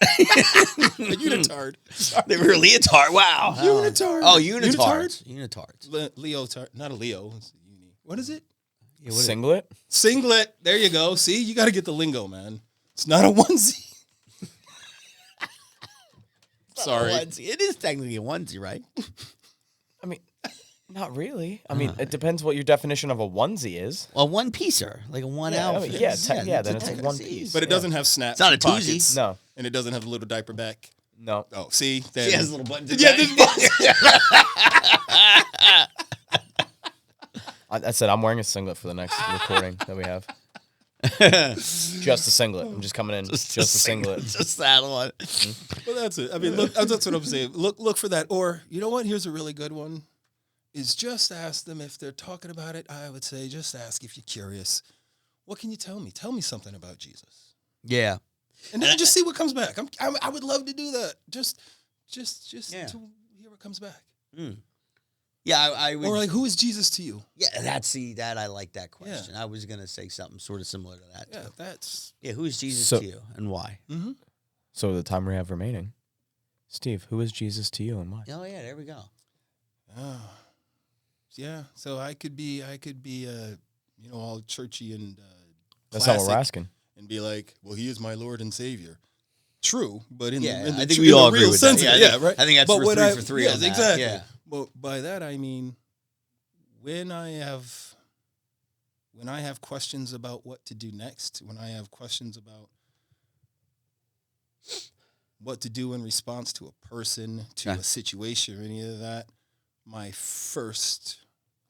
A unitard. They were a leotard. Wow. Unitard. Oh, unitards. Unitards. Leotard. Not a Leo. It's a uni. What is it? Yeah, what is it? Singlet? Singlet. There you go. See, you got to get the lingo, man. It's not a onesie. Sorry. Onesie. It is technically a onesie, right? I mean, not really. I mean, it depends what your definition of a onesie is. Well, one piecer, like a one Yeah, I outfit. mean, then it's technically one see. piece. But it doesn't have snaps. It's not a or pockets, toozy. No. And it doesn't have the little diaper back. No. Oh, see? She Then, has little buttons. yeah, this I said I'm wearing a singlet for the next recording that we have. Just a singlet. I'm just coming in. Just a singlet. Just that one. Well, that's it. I mean, look, that's what I'm saying. Look for that. Or, you know what? Here's a really good one. Is just ask them if they're talking about it. I would say just ask if you're curious. What can you tell me? Tell me something about Jesus. Yeah. And then just see what comes back. I would love to do that. Just Yeah. to hear what comes back. Yeah, I would. Or like, who is Jesus to you? Yeah, that I like that question. I was gonna say something sort of similar to that. Yeah, too. that's. Yeah, who is Jesus So- to you and why? Mm-hmm. So the time we have remaining, Steve, who is Jesus to you and why? Oh yeah, there we go. Yeah. So I could be, all churchy and That's not what classic we're asking. and be like, well, he is my Lord and Savior. True, but in Yeah, the, in the I think tr- we in all the agree real with sense that. of Yeah, it, I right? think that's But for when 3 for 3 yes, on that. exactly. Yeah. But by that I mean, when I have questions about what to do next, when I have questions about what to do in response to a person, to a situation, or any of that, my first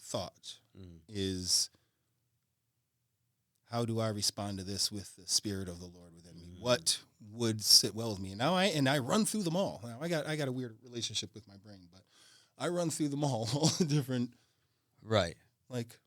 thought is, how do I respond to this with the Spirit of the Lord within me? What would sit well with me? And now I run through them all. Now I got a weird relationship with my brain, but I run through them all the different. Right. Like,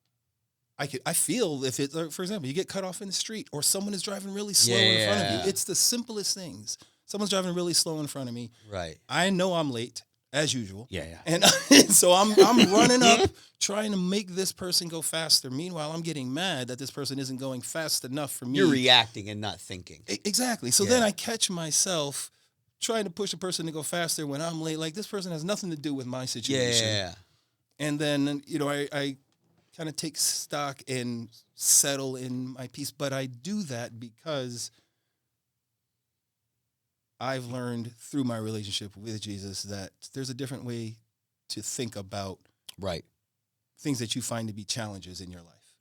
I feel if it, for example, you get cut off in the street or someone is driving really slow in front of Yeah. you. It's the simplest things. Someone's driving really slow in front of me. Right. I know I'm late as usual. Yeah. And so I'm running up trying to make this person go faster. Meanwhile, I'm getting mad that this person isn't going fast enough for me. You're reacting and not thinking. Exactly. So then I catch myself trying to push a person to go faster when I'm late. Like, this person has nothing to do with my situation. Yeah. And then, I kind of take stock and settle in my peace. But I do that because I've learned through my relationship with Jesus that there's a different way to think about Right. things that you find to be challenges in your life,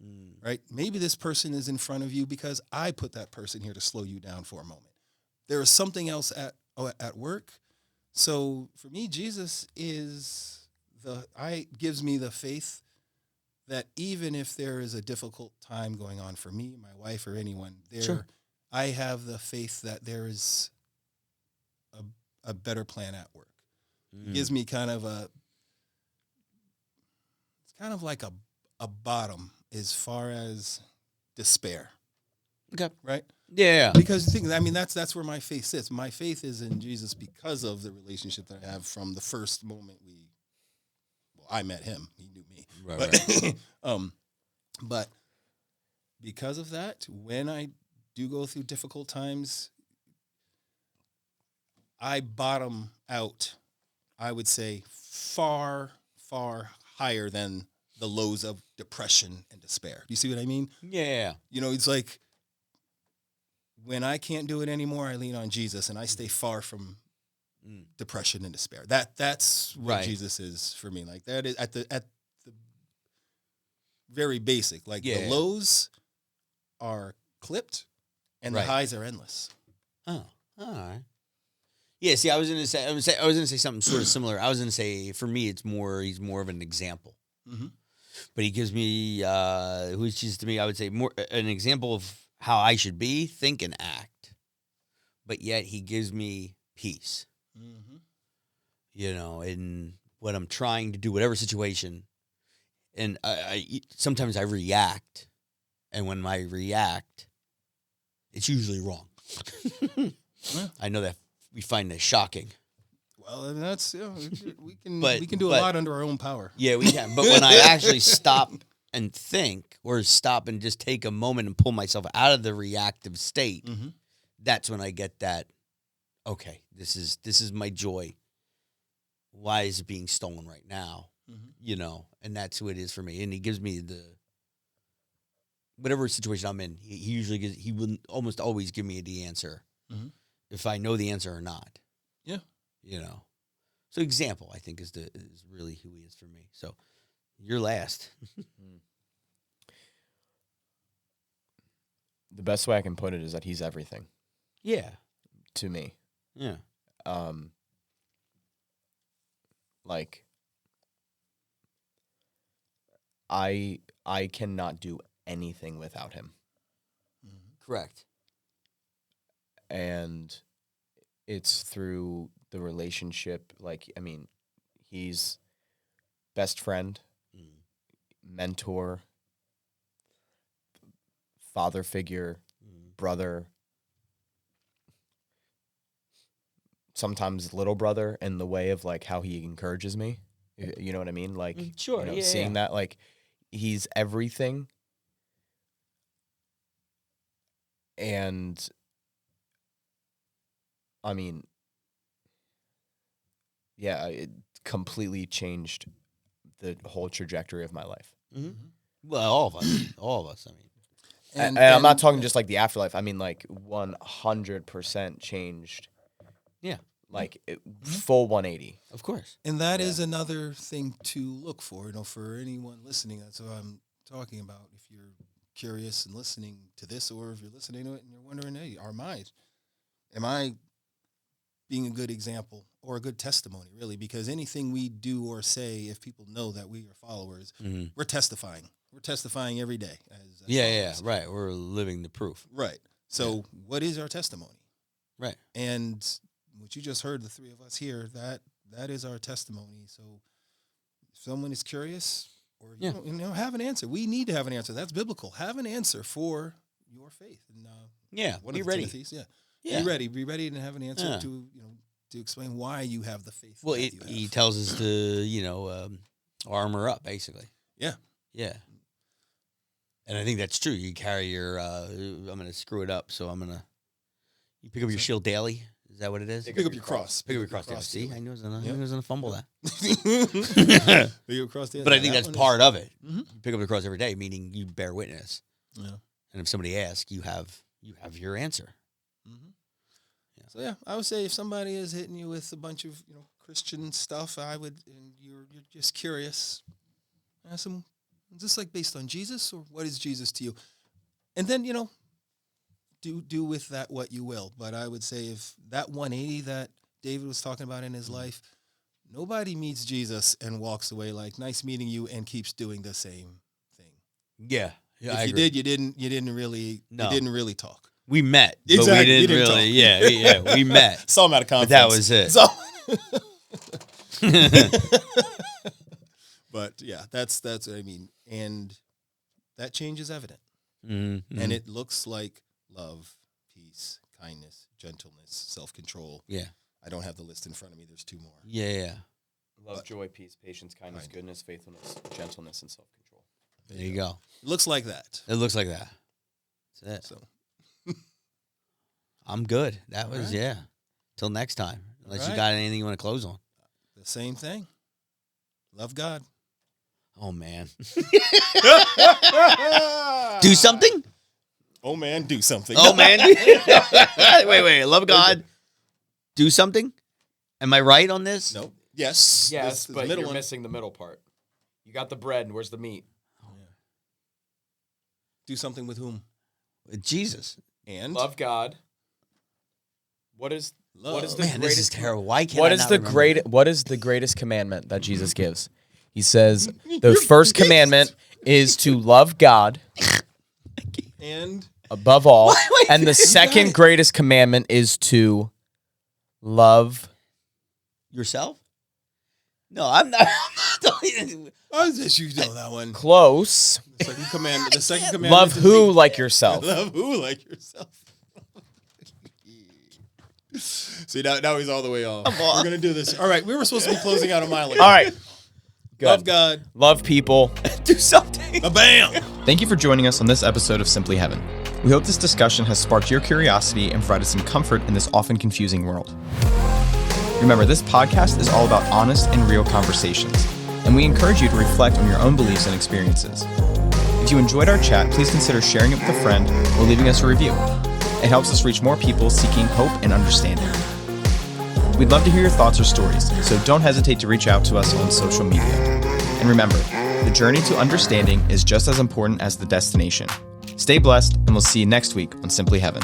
right? Maybe this person is in front of you because I put that person here to slow you down for a moment. There is something else at work. So for me, Jesus gives me the faith that even if there is a difficult time going on for me, my wife, or anyone, I have the faith that there is a better plan at work. It gives me kind of like a bottom as far as despair. Okay. Right? Yeah. Because that's where my faith sits. My faith is in Jesus because of the relationship that I have from the first moment I met him. He knew me. Right. But because of that, when I do go through difficult times, I bottom out, I would say, far, far higher than the lows of depression and despair. You see what I mean? Yeah. It's like when I can't do it anymore, I lean on Jesus and I stay far from depression and despair. That's what Jesus is for me. Like, that is at the very basic. Like, the lows are clipped and the highs are endless. Oh, all right. Yeah, see, I was gonna say something sort of similar. I was gonna say, for me, he's more of an example. Mm-hmm. But he gives me, who is Jesus to me, I would say more an example of how I should be, think, and act. But yet he gives me peace. Mm-hmm. In what I'm trying to do, whatever situation. And I sometimes I react, and when I react, it's usually wrong. I know that we find that shocking. Well, and that's we can But- we can do a but- lot under our own power. Yeah, we can. But when I actually stop and think, or stop and just take a moment and pull myself out of the reactive state, that's when I get that. Okay, this is my joy. Why is it being stolen right now? And that's who it is for me. And he gives me whatever situation I'm in. He will almost always give me the answer, if I know the answer or not. Yeah. So example, I think, is really who he is for me. So you're last. The best way I can put it is that he's everything Yeah. to me. Yeah. Like, I cannot do anything without him. Correct. And it's through the relationship. Like, I mean, he's best friend, mentor, father figure, brother, sometimes little brother, in the way of like how he encourages me. You know what I mean? Like, Sure, you know, yeah, seeing that, like, he's everything. And I mean, yeah, it completely changed the whole trajectory of my life. Well, all of us. I mean, And I'm not talking just like the afterlife. I mean, like 100% changed. Yeah. Like full 180. Of course. And that is another thing to look for, you know, for anyone listening. That's what I'm talking about. If you're curious and listening to this, or if you're listening to it and you're wondering, hey, am I being a good example or a good testimony, really? Because anything we do or say, if people know that we are followers, we're testifying. We're testifying every day. As followers. Right. We're living the proof. Right. So what is our testimony? Right. And what you just heard, the three of us here, that is our testimony. So if someone is curious or you don't have an answer, we need to have an answer. That's biblical. Have an answer for your faith. And Be ready. Be ready. Be ready to have an answer to explain why you have the faith. Well, that you he have. tells us to armor up, basically. Yeah. Yeah. And I think that's true. You carry your I'm going to screw it up, so you pick up your shield daily. Is that what it is? Pick up your cross. Pick up your cross daily. See, I knew I was going to fumble that. Pick up cross daily. But I think that's part of it. Mm-hmm. You pick up the cross every day, meaning you bear witness. Yeah. And if somebody asks, you have your answer. Mm-hmm. Yeah. So I would say if somebody is hitting you with a bunch of Christian stuff, and you're just curious, ask them, is this like based on Jesus, or what is Jesus to you? And then do with that what you will. But I would say if that 180 that David was talking about in his life, nobody meets Jesus and walks away like, nice meeting you, and keeps doing the same thing. Yeah. If you did, you didn't really talk. We met, Exactly. but we You didn't didn't really. Yeah, we met. Saw him at a conference. But that was it. But yeah, that's what I mean. And that change is evident. Mm-hmm. And it looks like love, peace, kindness, gentleness, self-control. Yeah. I don't have the list in front of me. There's two more. Yeah. Love, joy, peace, patience, kindness, goodness, faithfulness, gentleness, and self-control. There you go. It looks like that. It looks like that. That's it. So I'm good. That was, right. Till next time. Unless you Right. got anything you want to close on. the same thing. Love God. Oh, man. Do something? Oh, man, do something. Oh, man. Wait. Love God. Do something? Am I right on this? No. Yes. Yes, This but middle you're one. missing the middle part. You got the bread, and where's the meat? Do something with whom? Jesus. And Love God. What is the Man, this greatest? is terrible. Why can't What I is not the remember? great? What is the greatest commandment that Jesus gives? He says the first commandment is to love God and above all, Why- and the second greatest commandment is to love. Yourself? No, I'm not. oh, yes, you know that one. Close. The second commandment. The second commandment. Love is who to- like yourself. Love who like yourself. See, now he's all the way off. We're gonna do this. All right, we were supposed to be closing out a mile ago. All right. Good. Love God. Love people. Do something. Bam. Thank you for joining us on this episode of Simply Heaven. We hope this discussion has sparked your curiosity and provided some comfort in this often confusing world. Remember, this podcast is all about honest and real conversations, and we encourage you to reflect on your own beliefs and experiences. If you enjoyed our chat, please consider sharing it with a friend or leaving us a review. It helps us reach more people seeking hope and understanding. We'd love to hear your thoughts or stories, so don't hesitate to reach out to us on social media. And remember, the journey to understanding is just as important as the destination. Stay blessed, and we'll see you next week on Simply Heaven.